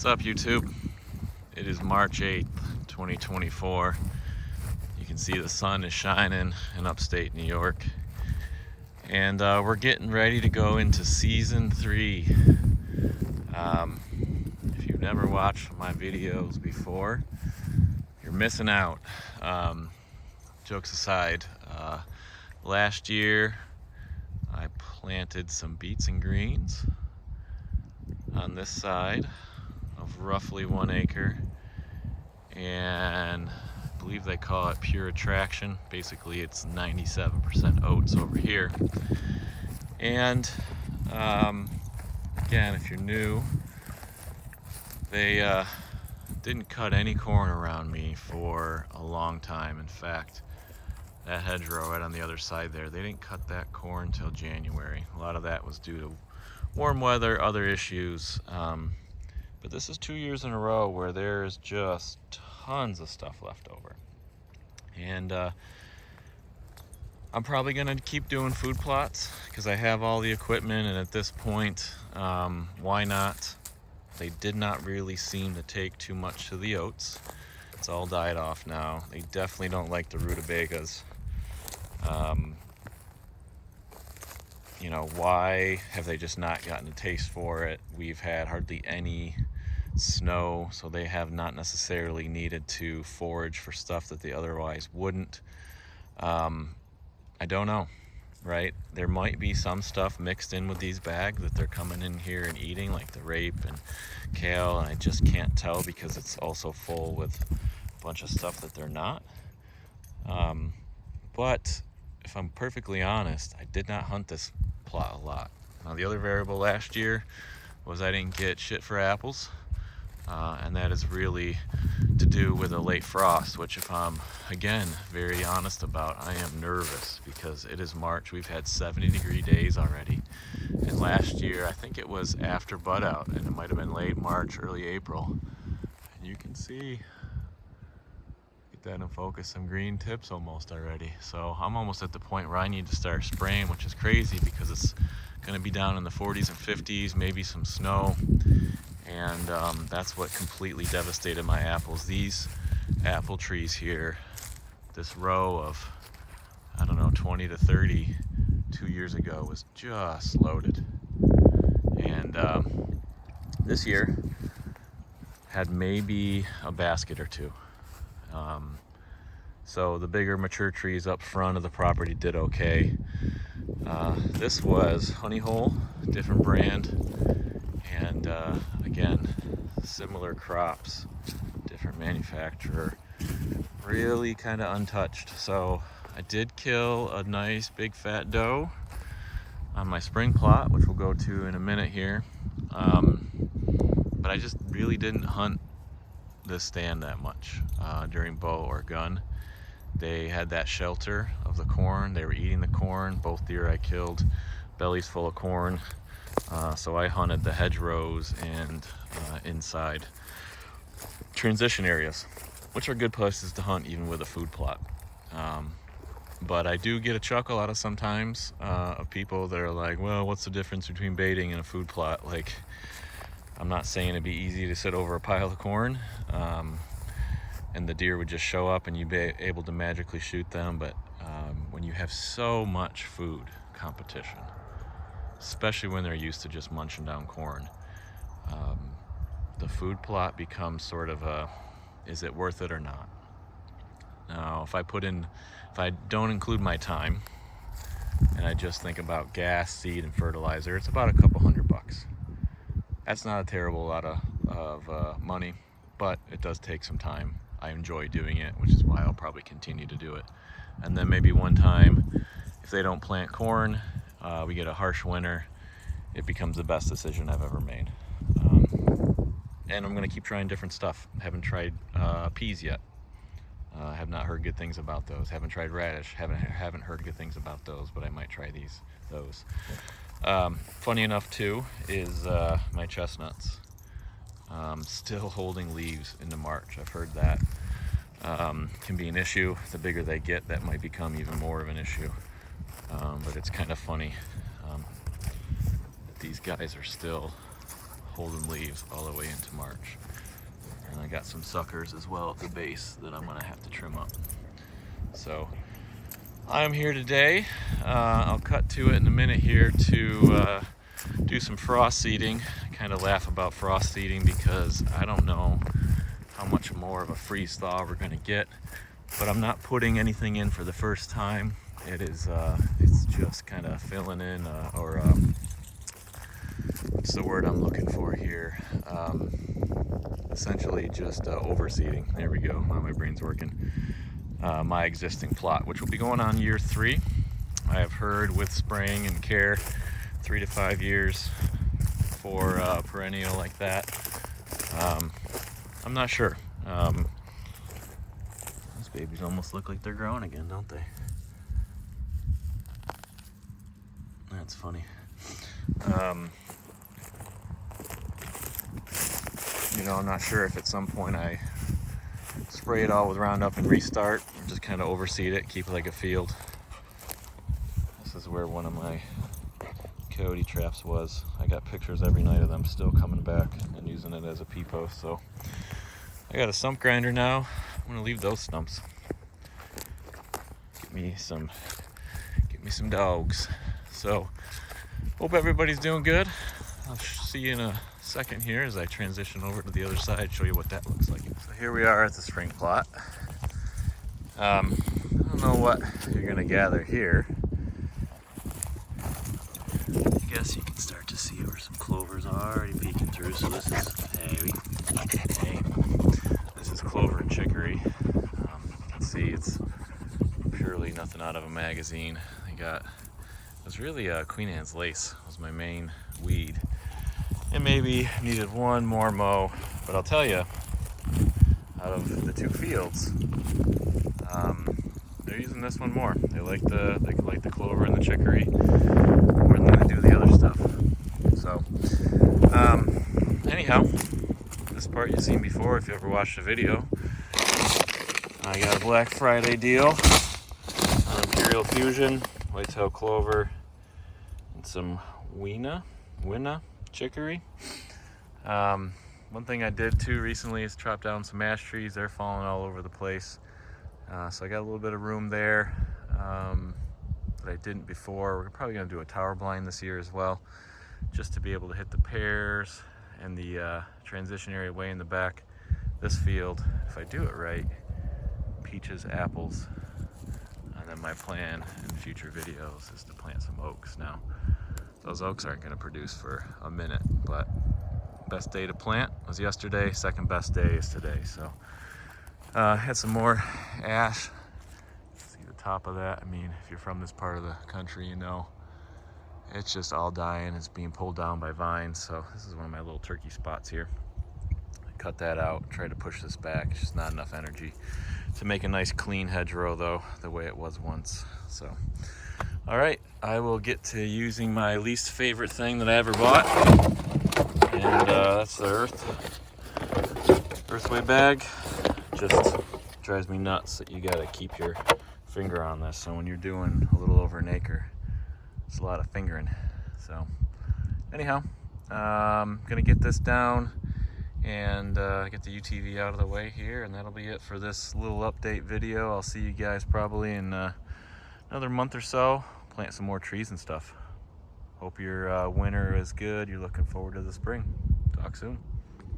What's up, YouTube? It is March 8th, 2024. You can see the sun is shining in upstate New York. And we're getting ready to go into season 3. If you've never watched my videos before, you're missing out. Jokes aside, last year I planted some beets and greens on this side of roughly 1 acre, and I believe they call it pure attraction. Basically it's 97% oats over here. And again, if you're new, they didn't cut any corn around me for a long time. In fact, that hedgerow right on the other side there, they didn't cut that corn till January. A lot of that was due to warm weather, other issues. But this is 2 years in a row where there's just tons of stuff left over. And I'm probably gonna keep doing food plots because I have all the equipment, and at this point, why not? They did not really seem to take too much to the oats. It's all died off now. They definitely don't like the rutabagas. You know, why have they just not gotten a taste for it? We've had hardly any snow, so they have not necessarily needed to forage for stuff that they otherwise wouldn't. I don't know, right? There might be some stuff mixed in with these bags that they're coming in here and eating, like the rape and kale, and I just can't tell because it's also full with a bunch of stuff that they're not. But if I'm perfectly honest, I did not hunt this plot a lot. Now, the other variable last year was I didn't get shit for apples, and that is really to do with a late frost, which, if I'm again very honest about, I am nervous because it is March. We've had 70-degree days already, and last year I think it was after bud out, and it might have been late March, early April, and you can see, get that in focus, some green tips almost already. So I'm almost at the point where I need to start spraying, which is crazy because it's going to be down in the 40s and 50s, maybe some snow. And that's what completely devastated my apples. These apple trees here, this row of, I don't know, 20 to 30 2 years ago was just loaded. And this year had maybe a basket or two. So the bigger mature trees up front of the property did okay. This was Honey Hole, different brand, and again, similar crops, different manufacturer, really kind of untouched. So I did kill a nice big fat doe on my spring plot, which we'll go to in a minute here. But I just really didn't hunt this stand that much during bow or gun. They had that shelter of the corn. They were eating the corn. Both deer I killed, bellies full of corn. So I hunted the hedgerows and inside transition areas, which are good places to hunt even with a food plot. But I do get a chuckle out of sometimes of people that are like, well, what's the difference between baiting and a food plot? Like, I'm not saying it'd be easy to sit over a pile of corn and the deer would just show up and you'd be able to magically shoot them. But when you have so much food competition, especially when they're used to just munching down corn, the food plot becomes sort of a, is it worth it or not? Now, if I don't include my time and I just think about gas, seed, and fertilizer, it's about a couple $100. That's not a terrible lot of money, but it does take some time. I enjoy doing it, which is why I'll probably continue to do it. And then maybe one time, if they don't plant corn, we get a harsh winter, it becomes the best decision I've ever made. And I'm gonna keep trying different stuff. Haven't tried peas yet. Have not heard good things about those. Haven't tried radish. Haven't heard good things about those, but I might try those. Funny enough too is my chestnuts still holding leaves into March. I've heard that can be an issue. The bigger they get, that might become even more of an issue. But it's kind of funny that these guys are still holding leaves all the way into March. And I got some suckers as well at the base that I'm gonna have to trim up. So I'm here today. I'll cut to it in a minute here to do some frost seeding. I kind of laugh about frost seeding because I don't know how much more of a freeze thaw we're gonna get, but I'm not putting anything in for the first time. It's just kind of filling in, what's the word I'm looking for here? Essentially just overseeding. There we go. Now my brain's working. My existing plot, which will be going on year 3. I have heard with spraying and care, 3 to 5 years for perennial like that. I'm not sure. These babies almost look like they're growing again, don't they? That's funny. You know, I'm not sure if at some point I spray it all with Roundup and restart, or just kind of overseed it, keep it like a field. This is where one of my coyote traps was. I got pictures every night of them still coming back and using it as a pea post. So I got a stump grinder now. I'm gonna leave those stumps. Get me some dogs. So hope everybody's doing good. I'll see you in a second here as I transition over to the other side, show you what that looks like. So here we are at the spring plot. I don't know what you're gonna gather here. I guess you can start to see where some clovers are already peeking through. So this is this is clover and chicory. Let's see, it's purely nothing out of a magazine. It was really Queen Anne's lace was my main weed. It maybe needed one more mow, but I'll tell you, out of the 2 fields, they're using this one more. They like the clover and the chicory more than they do the other stuff. So, anyhow, this part you've seen before if you ever watched the video. I got a Black Friday deal on Imperial Fusion, whitetail clover, and some Winna chicory. One thing I did too recently is chop down some ash trees. They're falling all over the place. So I got a little bit of room there that I didn't before. We're probably gonna do a tower blind this year as well, just to be able to hit the pears and the transition area way in the back. This field, if I do it right, peaches, apples, and then my plan in future videos is to plant some oaks. Now, those oaks aren't gonna produce for a minute, but best day to plant was yesterday, second best day is today. So had some more ash. See the top of that. I mean, if you're from this part of the country, you know it's just all dying. It's being pulled down by vines. So this is one of my little turkey spots here. I cut that out, try to push this back. It's just not enough energy to make a nice clean hedgerow though, the way it was once. So all right, I will get to using my least favorite thing that I ever bought, and that's the Earthway bag. Just drives me nuts that you gotta keep your finger on this. So when you're doing a little over an acre, it's a lot of fingering. So anyhow, gonna get this down and get the UTV out of the way here, and that'll be it for this little update video. I'll see you guys probably in another month or so. Plant some more trees and stuff. Hope your winter is good. You're looking forward to the spring. Talk soon.